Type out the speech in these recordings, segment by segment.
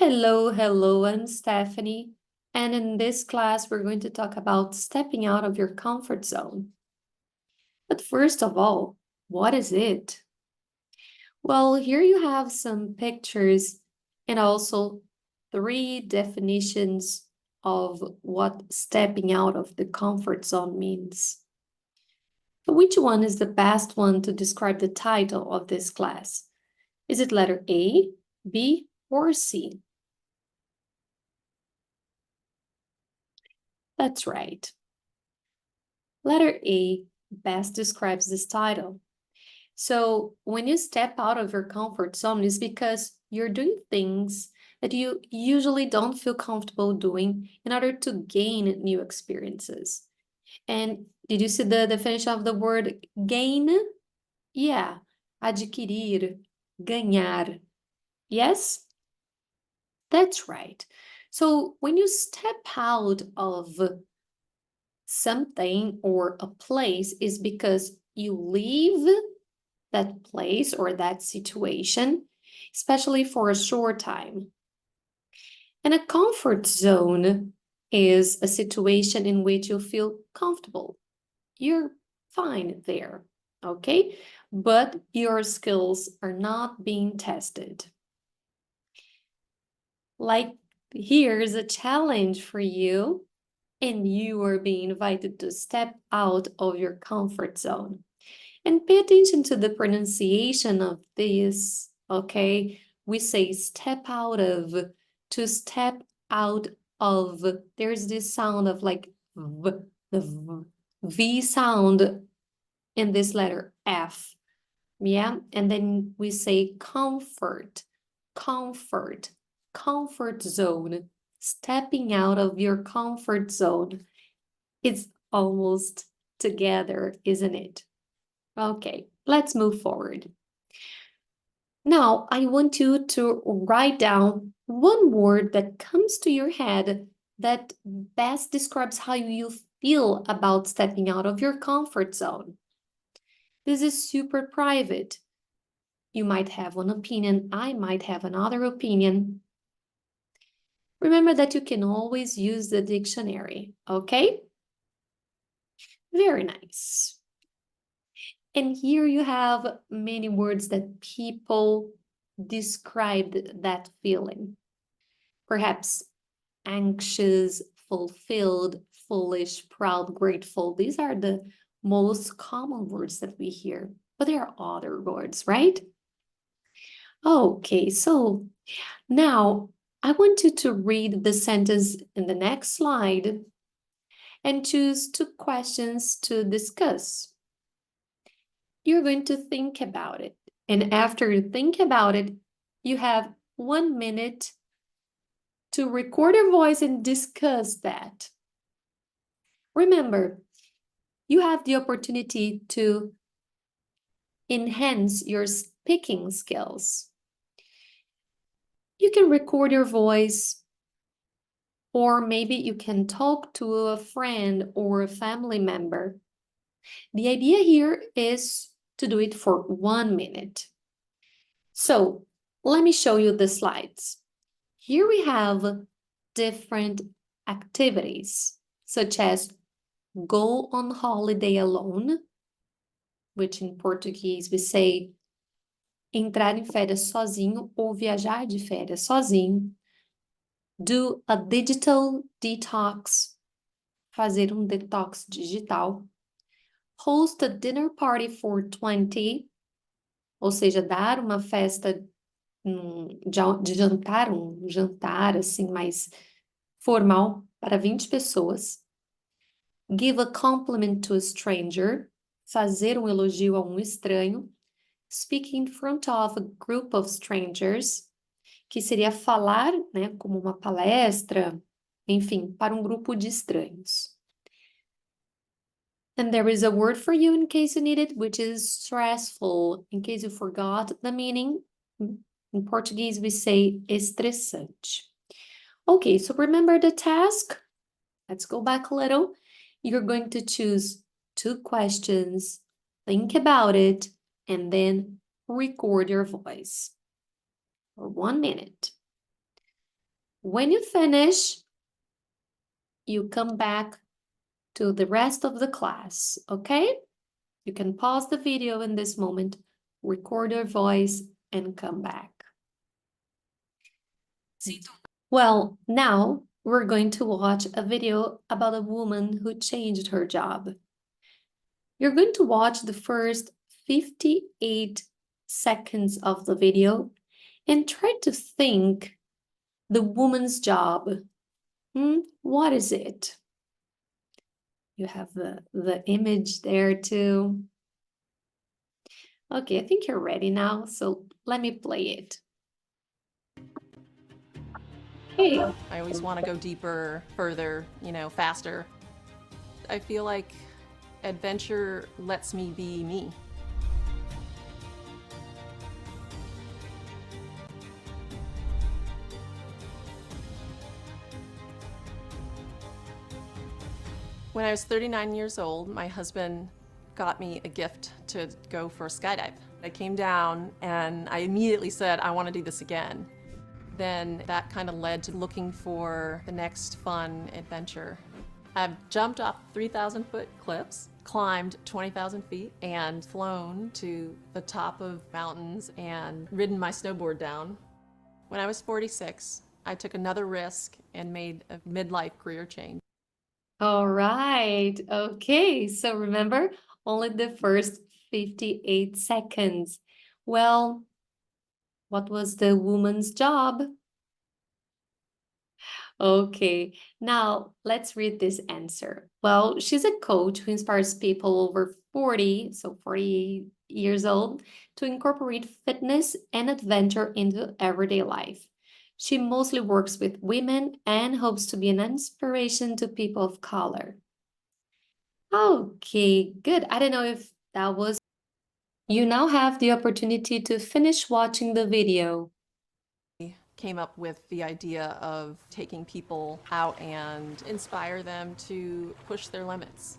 Hello, I'm Stephanie, and in this class we're going to talk about stepping out of your comfort zone. But first of all, what is it? Well, here you have some pictures and also three definitions of what stepping out of the comfort zone means. So which one is the best one to describe the title of this class? Is it letter A, B, or C? That's right. Letter A best describes this title. So when you step out of your comfort zone, it's because you're doing things that you usually don't feel comfortable doing in order to gain new experiences. And did you see the definition of the word gain? Yeah, adquirir, ganhar. Yes, that's right. So when you step out of something or a place, is because you leave that place or that situation, especially for a short time. And a comfort zone is a situation in which you feel comfortable. You're fine there, okay? But your skills are not being tested. Like, here's a challenge for you, and you are being invited to step out of your comfort zone. And pay attention to the pronunciation of this, okay? We say step out of, to step out of. There's this sound of like v, the V sound in this letter F, yeah? And then we say comfort, comfort, comfort zone, stepping out of your comfort zone. It's almost together, isn't it? Okay, let's move forward. Now, I want you to write down one word that comes to your head that best describes how you feel about stepping out of your comfort zone. This is super private. You might have one opinion, I might have another opinion. Remember that you can always use the dictionary, okay? Very nice. And here you have many words that people described that feeling. Perhaps anxious, fulfilled, foolish, proud, grateful. These are the most common words that we hear, but there are other words, right? Okay, so now I want you to read the sentence in the next slide and choose two questions to discuss. You're going to think about it. And after you think about it, you have 1 minute to record your voice and discuss that. Remember, you have the opportunity to enhance your speaking skills. You can record your voice, or maybe you can talk to a friend or a family member. The idea here is to do it for 1 minute. So let me show you the slides. Here we have different activities, such as go on holiday alone, which in Portuguese we say entrar em férias sozinho ou viajar de férias sozinho. Do a digital detox, fazer detox digital. Host a dinner party for 20, ou seja, dar uma festa de jantar, jantar assim mais formal para 20 pessoas. Give a compliment to a stranger, fazer elogio a estranho. Speak in front of a group of strangers, que seria falar, né, como uma palestra, enfim, para grupo de estranhos. And there is a word for you in case you need it, which is stressful. In case you forgot the meaning, in Portuguese we say estressante. Okay, so remember the task? Let's go back a little. You're going to choose two questions, think about it, and then record your voice for 1 minute. When you finish, you come back to the rest of the class, okay? You can pause the video in this moment, record your voice, and come back. Well, now we're going to watch a video about a woman who changed her job. You're going to watch the first 58 seconds of the video and try to think the woman's job. What is it? You have the image there too. Okay, I think you're ready now, so let me play it. Hey. I always want to go deeper, further, faster. I feel like adventure lets me be me. When I was 39 years old, my husband got me a gift to go for a skydive. I came down and I immediately said, I want to do this again. Then that kind of led to looking for the next fun adventure. I've jumped off 3,000-foot cliffs, climbed 20,000 feet, and flown to the top of mountains and ridden my snowboard down. When I was 46, I took another risk and made a midlife career change. All right. Okay. So remember, only the first 58 seconds. Well, what was the woman's job? Okay, now let's read this answer. Well, she's a coach who inspires people over 40, so 40 years old, to incorporate fitness and adventure into everyday life. She mostly works with women and hopes to be an inspiration to people of color. Okay, good. I don't know if that was. You now have the opportunity to finish watching the video. Came up with the idea of taking people out and inspire them to push their limits.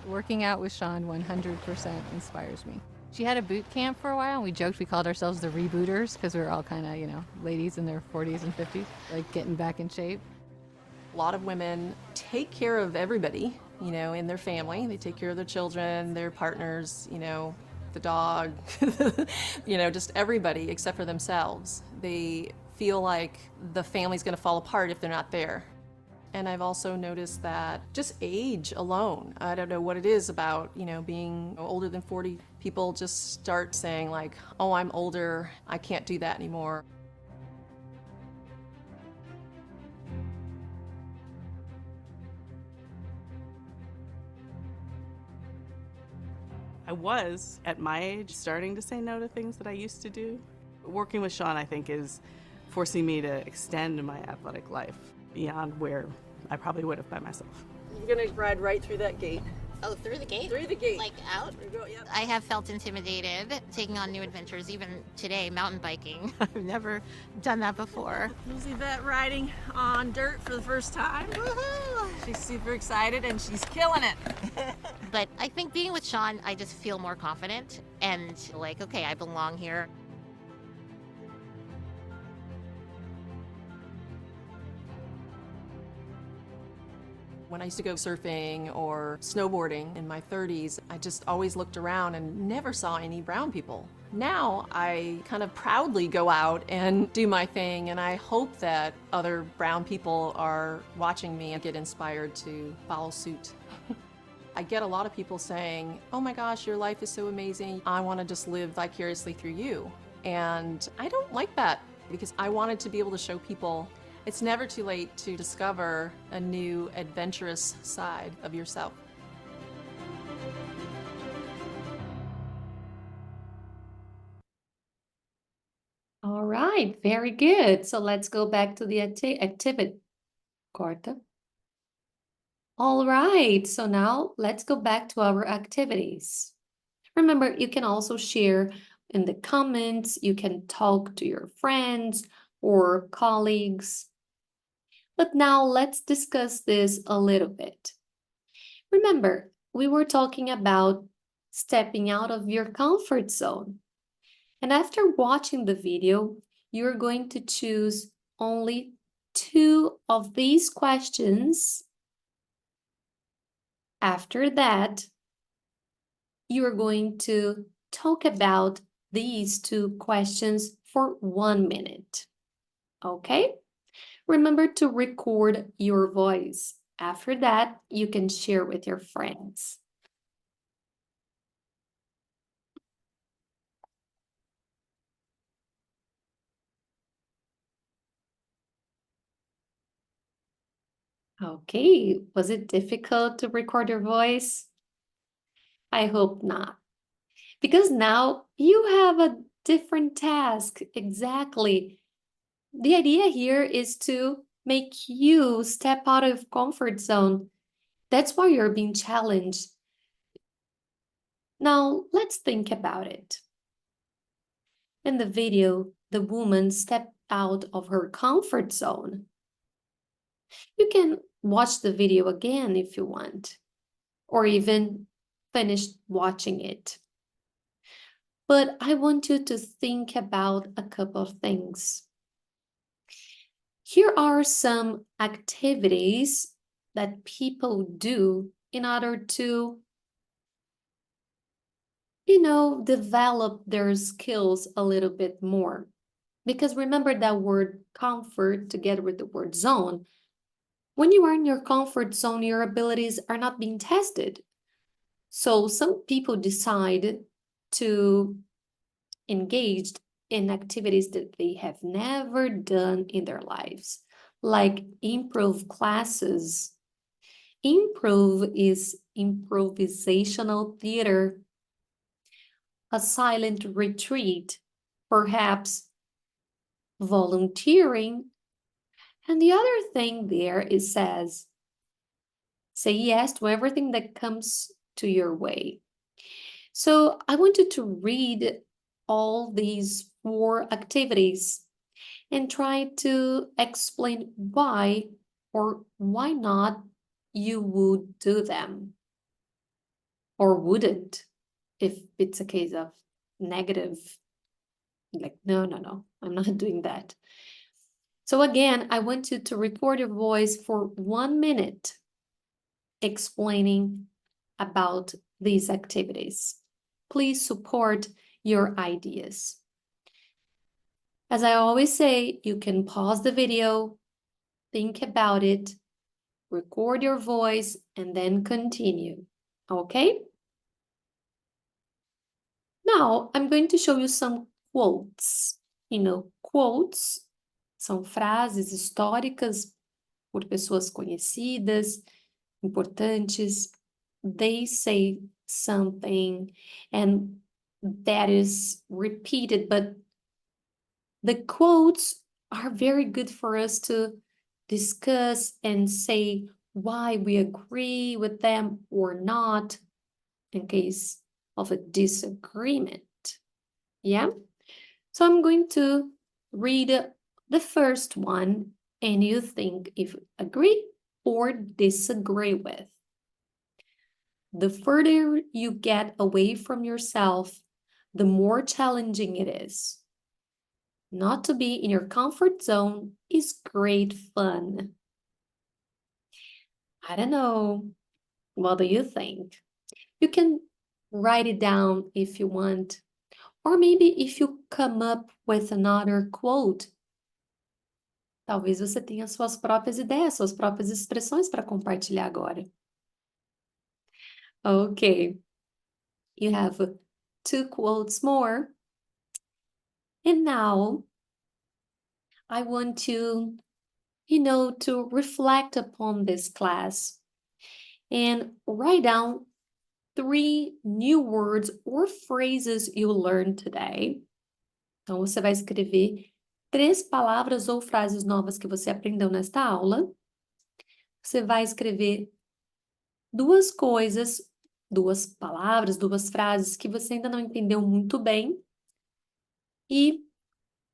Working out with Sean 100% inspires me. She had a boot camp for a while, and we joked we called ourselves the rebooters because we were all kind of, ladies in their 40s and 50s, like getting back in shape. A lot of women take care of everybody, in their family. They take care of their children, their partners, the dog, just everybody except for themselves. They feel like the family's going to fall apart if they're not there. And I've also noticed that just age alone, I don't know what it is about, being older than 40, people just start saying like, oh, I'm older, I can't do that anymore. I was, at my age, starting to say no to things that I used to do. Working with Sean, I think, is forcing me to extend my athletic life beyond where I probably would have by myself. You're gonna ride right through that gate. Oh, through the gate? Through the gate. Like out? Go, yep. I have felt intimidated taking on new adventures, even today, mountain biking. I've never done that before. Here's Yvette riding on dirt for the first time. Woohoo! She's super excited and she's killing it. But I think being with Sean, I just feel more confident and like, okay, I belong here. When I used to go surfing or snowboarding in my 30s, I just always looked around and never saw any brown people. Now I kind of proudly go out and do my thing, and I hope that other brown people are watching me and get inspired to follow suit. I get a lot of people saying, oh my gosh, your life is so amazing. I want to just live vicariously through you. And I don't like that because I wanted to be able to show people it's never too late to discover a new adventurous side of yourself. All right, very good. So let's go back to the activity. Corta. All right, so now let's go back to our activities. Remember, you can also share in the comments, you can talk to your friends or colleagues. But now let's discuss this a little bit. Remember, we were talking about stepping out of your comfort zone. And after watching the video, you're going to choose only 2 of these questions. After that, you're going to talk about these 2 questions for 1 minute. Okay? Remember to record your voice. After that, you can share with your friends. Okay, was it difficult to record your voice? I hope not. Because now you have a different task. Exactly. The idea here is to make you step out of comfort zone. That's why you're being challenged. Now, let's think about it. In the video, the woman stepped out of her comfort zone. You can watch the video again if you want, or even finish watching it. But I want you to think about a couple of things. Here are some activities that people do in order to, develop their skills a little bit more. Because remember that word comfort together with the word zone. When you are in your comfort zone, your abilities are not being tested. So some people decide to engage in activities that they have never done in their lives, like improv classes. Improv is improvisational theater, a silent retreat, perhaps volunteering. And the other thing there it says, say yes to everything that comes to your way. So I want you to read all these 4 activities and try to explain why or why not you would do them or wouldn't if it's a case of negative, like, no, I'm not doing that. So again, I want you to record your voice for 1 minute explaining about these activities. Please support your ideas. As I always say, you can pause the video, think about it, record your voice, and then continue. Okay? Now, I'm going to show you some quotes. Quotes são frases históricas por pessoas conhecidas, importantes. They say something and that is repeated, but the quotes are very good for us to discuss and say why we agree with them or not in case of a disagreement. Yeah? So I'm going to read the first one and you think if you agree or disagree with. The further you get away from yourself, the more challenging it is. Not to be in your comfort zone is great fun. I don't know. What do you think? You can write it down if you want. Or maybe if you come up with another quote. Talvez você tenha suas próprias ideias, suas próprias expressões para compartilhar agora. Okay. You have 2 quotes more. And now I want you, to reflect upon this class and write down 3 new words or phrases you learned today. Então, você vai escrever 3 palavras ou frases novas que você aprendeu nesta aula. Você vai escrever 2 coisas, 2 palavras, 2 frases que você ainda não entendeu muito bem. E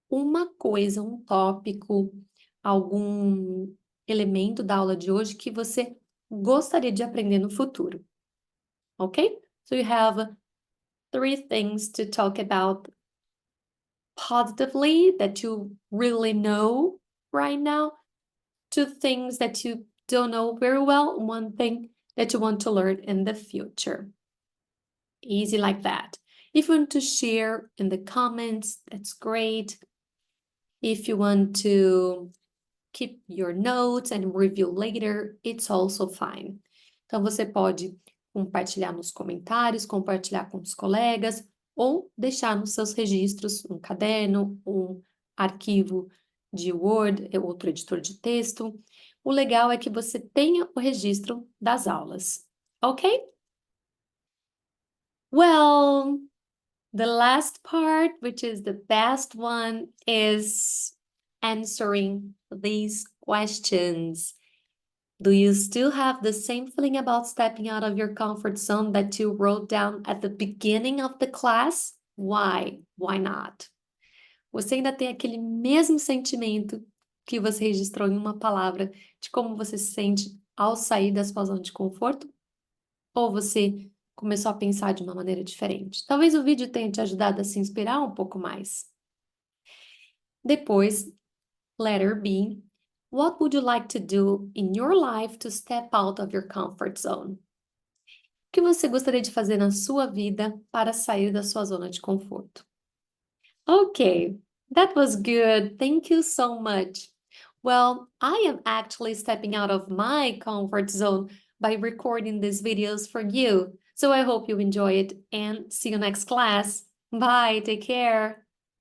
uma coisa, um tópico, algum elemento da aula de hoje que você gostaria de aprender no futuro. Okay? So you have 3 things to talk about positively that you really know right now, to things that you don't know very well, one thing that you want to learn in the future. Easy like that. If you want to share in the comments, that's great. If you want to keep your notes and review later, it's also fine. Então, você pode compartilhar nos comentários, compartilhar com os colegas, ou deixar nos seus registros um caderno, um arquivo de Word, outro editor de texto. O legal é que você tenha o registro das aulas, ok? Well, the last part, which is the best one, is answering these questions. Do you still have the same feeling about stepping out of your comfort zone that you wrote down at the beginning of the class? Why? Why not? Você ainda tem aquele mesmo sentimento que você registrou em uma palavra de como você se sente ao sair da sua zona de conforto? Ou você começou a pensar de uma maneira diferente? Talvez o vídeo tenha te ajudado a se inspirar um pouco mais. Depois, letter B. What would you like to do in your life to step out of your comfort zone? O que você gostaria de fazer na sua vida para sair da sua zona de conforto? Okay, that was good. Thank you so much. Well, I am actually stepping out of my comfort zone by recording these videos for you. So I hope you enjoy it and see you next class. Bye, take care.